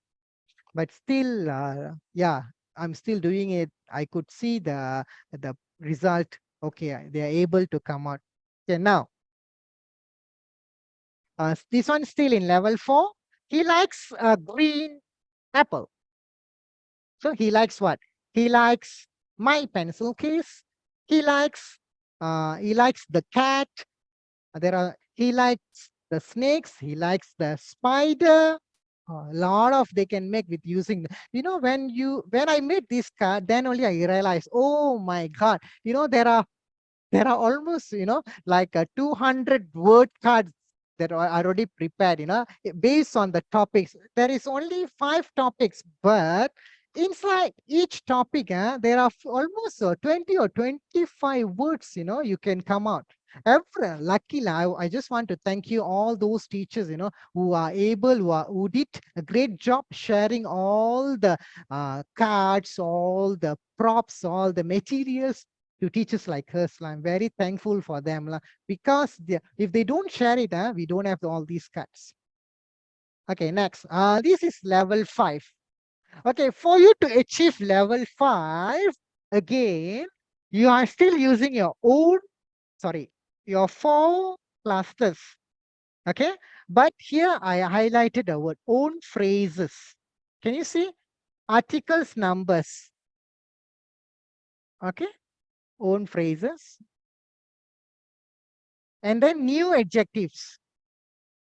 S3: but still, yeah, I'm still doing it. I could see the result. Okay, they are able to come out. Okay, now this one still in level 4. He likes a green apple. So he likes what? He likes my pencil case. He likes the cat. He likes the snakes. He likes the spider. A lot of they can make with using. When I made this card, then only I realized, oh my God, there are almost like a 200 word cards that are already prepared, based on the topics. There is only 5 topics, but inside each topic, there are almost 20 or 25 words, you can come out. Luckily, I just want to thank you, all those teachers, who are able, who did a great job sharing all the cards, all the props, all the materials to teachers like us. I'm very thankful for them, because if they don't share it, we don't have all these cards. Okay, next. This is level 5. Okay, for you to achieve level 5, again, you are still using your 4 clusters. Okay, but here I highlighted the word own phrases. Can you see? Articles, numbers. Okay, own phrases. And then new adjectives.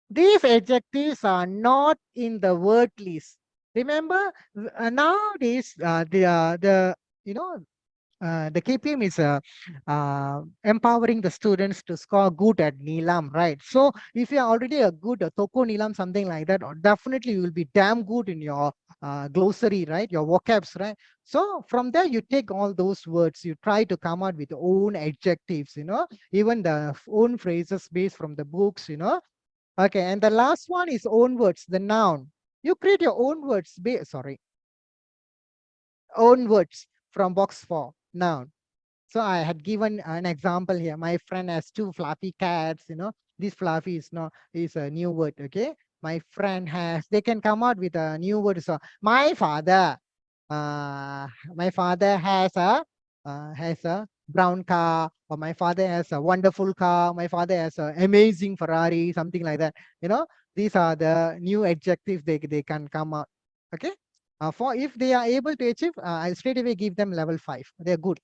S3: These adjectives are not in the word list. Remember, nowadays, the KPM is empowering the students to score good at Nilam, right? So if you are already a good Toko Nilam, something like that, definitely you will be damn good in your glossary, right? Your vocabs, right? So from there, you take all those words, you try to come out with your own adjectives, even the own phrases based from the books, Okay, and the last one is own words, the noun. You create your own words, own words from box 4, noun. So I had given an example here. My friend has 2 fluffy cats, This fluffy is a new word, okay? My friend they can come out with a new word. So my father has a brown car, or my father has a wonderful car, my father has an amazing Ferrari, something like that. These are the new adjectives they can come out. Okay. For if they are able to achieve, I'll straight away give them level 5. They're good.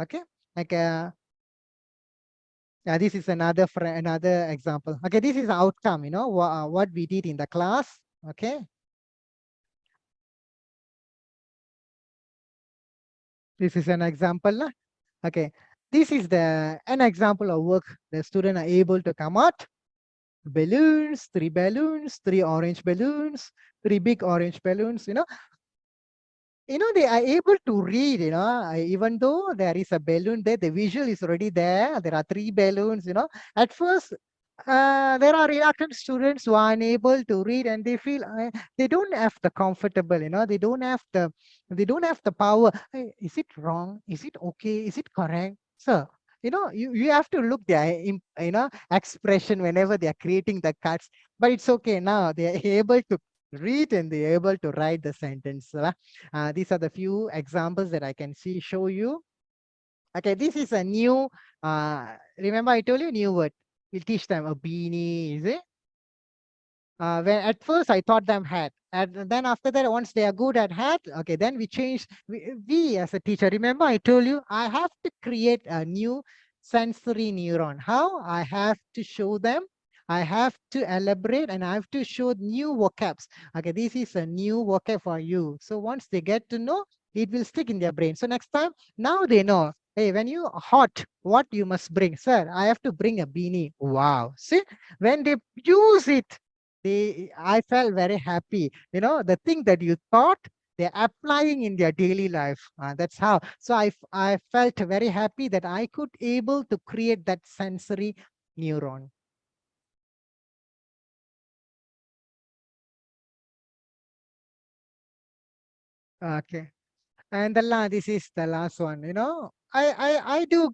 S3: Okay. Like this is another example. Okay, this is the outcome, what we did in the class. Okay. This is an example. Okay. This is an example of work the student are able to come out. Balloons, 3 orange balloons, 3 big orange balloons, they are able to read, even though there is a balloon there, the visual is already there. There are 3 balloons, At first, there are reluctant students who are unable to read, and they feel they don't have the comfortable, they don't have the power. Hey, is it wrong? Is it okay? Is it correct? So, you have to look their, expression whenever they are creating the cards. But it's okay now. They are able to read and they're able to write the sentence. These are the few examples that I can show you. Okay, this is a new, remember I told you new word. We'll teach them a beanie, is it? When at first I taught them hat, and then after that, once they are good at hat, okay, then we change. We as a teacher, remember I told you, I have to create a new sensory neuron. How? I have to show them, I have to elaborate, and I have to show new vocabs. Okay, this is a new vocab for you. So once they get to know, it will stick in their brain. So next time, now they know. Hey, when you hot, what you must bring? Sir, I have to bring a beanie. Wow. See, when they use it, I felt very happy. The thing that you thought, they're applying in their daily life. That's how. So I felt very happy that I could able to create that sensory neuron. Okay. And this is the last one. I do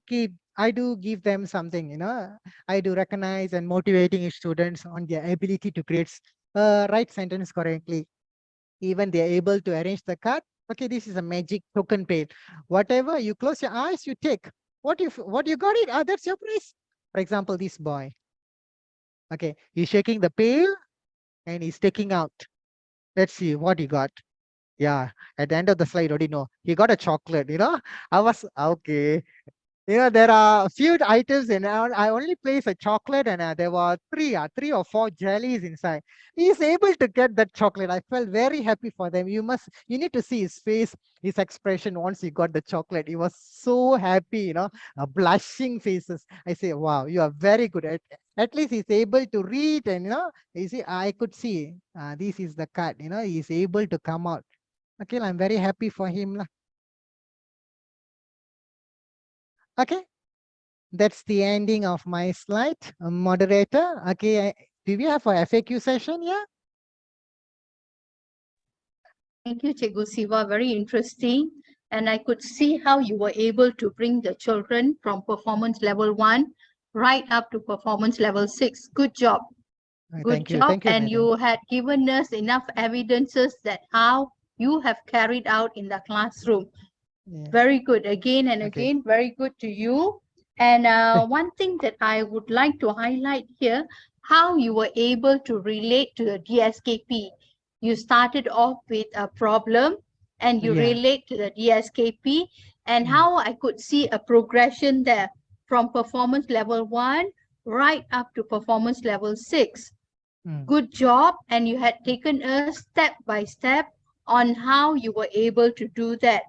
S3: give them something. I do recognize and motivating students on their ability to create right sentence correctly. Even they're able to arrange the card. Okay, this is a magic token page. Whatever you close your eyes, you take. What you got it? That's your prize. For example, this boy. Okay, he's shaking the pail and he's taking out. Let's see what he got. Yeah, at the end of the slide, already know he got a chocolate. I was okay. There are a few items and I only placed a chocolate and there were 3 or 4 jellies inside. He is able to get that chocolate. I felt very happy for them. You need to see his face, his expression once he got the chocolate. He was so happy, blushing faces. I say, wow, you are very good. At least he's able to read and, you see, I could see this is the card, he's able to come out. Okay, I'm very happy for him lah. Okay, that's the ending of my slide. Moderator, okay, do we have a FAQ session? Yeah.
S2: Thank you, Cikgu Siva. Very interesting. And I could see how you were able to bring the children from performance level 1 right up to performance level 6. Good job. Good
S3: Thank you.
S2: job.
S3: Thank you,
S2: And
S3: madam.
S2: you had given us enough evidences that how you have carried out in the classroom.
S3: Yeah.
S2: Very good. Again and
S3: Okay.
S2: again, very good to you. And one thing that I would like to highlight here, how you were able to relate to the DSKP. You started off with a problem and you
S3: Yeah.
S2: relate to the DSKP, and
S3: Mm.
S2: how I could see a progression there from performance level 1 right up to performance level 6.
S3: Mm.
S2: Good job. And you had taken us step by step on how you were able to do that.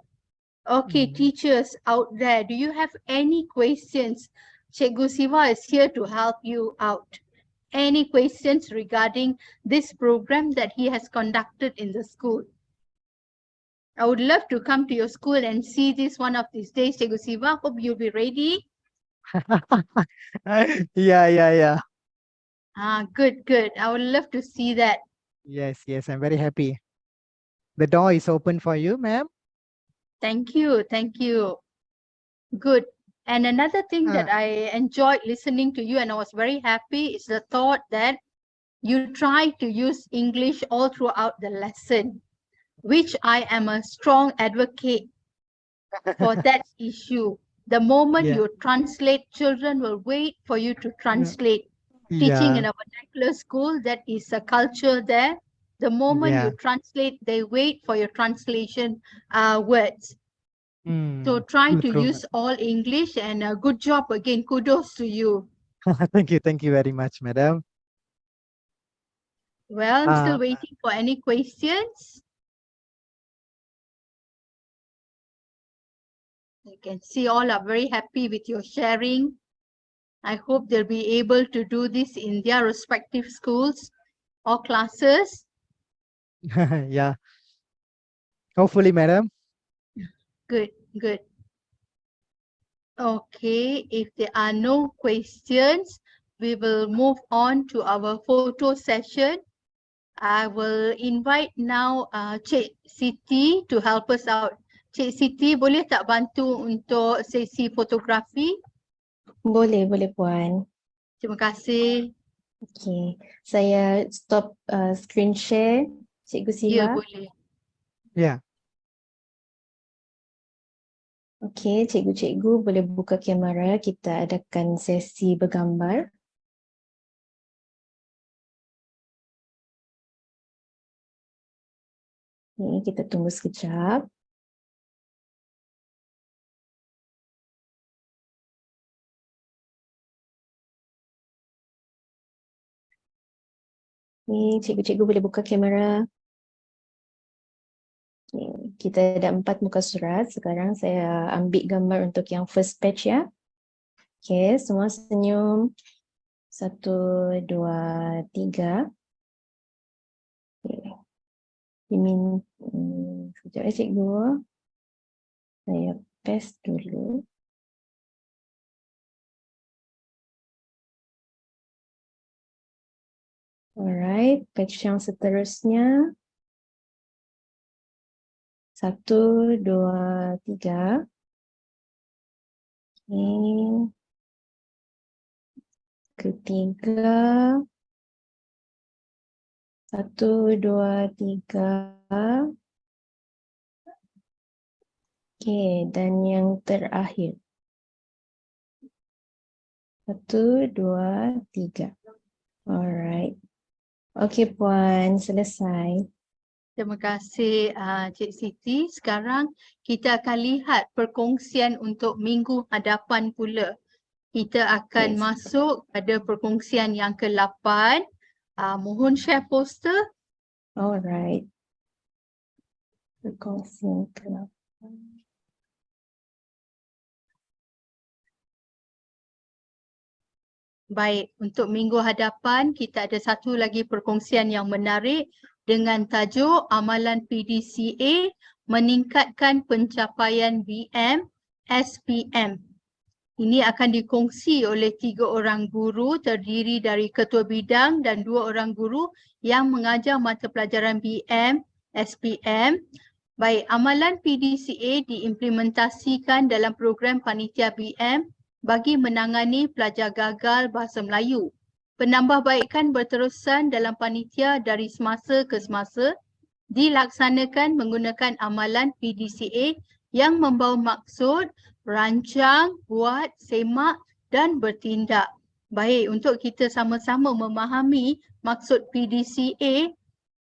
S2: Okay, teachers out there, do you have any questions? Cikgu Siva is here to help you out. Any questions regarding this program that he has conducted in the school? I would love to come to your school and see this one of these days, Cikgu Siva. Hope you'll be ready.
S3: Yeah.
S2: Good, good. I would love to see that.
S3: Yes, I'm very happy. The door is open for you, ma'am.
S2: Thank you, thank you. Good. And another thing that I enjoyed listening to you and I was very happy is the thought that you try to use English all throughout the lesson, which I am a strong advocate for that issue. The moment
S3: Yeah.
S2: you translate, children will wait for you to translate.
S3: Yeah.
S2: Teaching in a vernacular school, that is a culture there. The moment
S3: Yeah.
S2: you translate, they wait for your translation words. So
S3: Mm.
S2: try to
S3: True,
S2: use all English, and good job again. Kudos to you.
S3: Thank you very much, madam.
S2: Well, I'm still waiting for any questions. I can see all are very happy with your sharing. I hope they'll be able to do this in their respective schools or classes.
S3: Yeah. Hopefully, madam.
S2: Good, good. Okay, if there are no questions, we will move on to our photo session. I will invite now Cik Siti to help us out. Cik Siti, boleh tak bantu untuk sesi fotografi?
S4: Boleh Puan.
S2: Terima kasih.
S4: Okay, saya stop screen share, Cikgu Siva.
S2: Ya, boleh.
S3: Yeah.
S4: Okay, cikgu-cikgu boleh buka kamera, kita adakan sesi bergambar. Ni kita tunggu sekejap. Ni cikgu-cikgu boleh buka kamera. Okay, kita ada 4 muka surat. Sekarang saya ambil gambar untuk yang first page ya. Okay, semua senyum. 1, 2, 3. Okay. Sekejap ya cikgu. Saya paste dulu. Alright, page yang seterusnya. 1, 2, 3. Okay. Ketiga. 1, 2, 3. Okay, dan yang terakhir. 1, 2, 3. Alright. Okay Puan, selesai.
S2: Terima kasih Cik Siti. Sekarang kita akan lihat perkongsian untuk minggu hadapan pula. Kita akan
S4: Yes.
S2: masuk pada perkongsian yang ke-8. Mohon share poster.
S4: Alright. Berkongsi kenapa.
S2: Baik, untuk minggu hadapan kita ada satu lagi perkongsian yang menarik dengan tajuk Amalan PDCA Meningkatkan Pencapaian BM SPM. Ini akan dikongsi oleh 3 orang guru terdiri dari ketua bidang dan 2 orang guru yang mengajar mata pelajaran BM SPM. Baik, amalan PDCA diimplementasikan dalam program panitia BM bagi menangani pelajar gagal bahasa Melayu. Penambahbaikan berterusan dalam panitia dari semasa ke semasa dilaksanakan menggunakan amalan PDCA yang membawa maksud rancang, buat, semak dan bertindak. Baik, untuk kita sama-sama memahami maksud PDCA,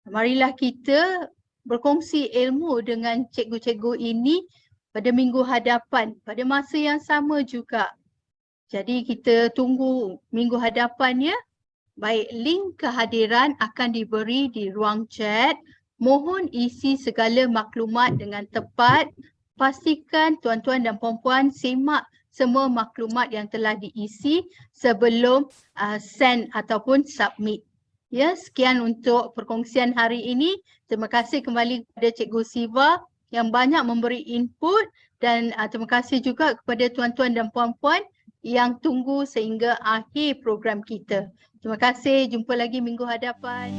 S2: marilah kita berkongsi ilmu dengan cikgu-cikgu ini pada minggu hadapan, pada masa yang sama juga. Jadi kita tunggu minggu hadapan ya. Baik, link kehadiran akan diberi di ruang chat. Mohon isi segala maklumat dengan tepat. Pastikan tuan-tuan dan puan-puan semak semua maklumat yang telah diisi sebelum send ataupun submit. Ya, sekian untuk perkongsian hari ini. Terima kasih kembali kepada Cikgu Siva yang banyak memberi input dan terima kasih juga kepada tuan-tuan dan puan-puan yang tunggu sehingga akhir program kita. Terima kasih, jumpa lagi minggu hadapan.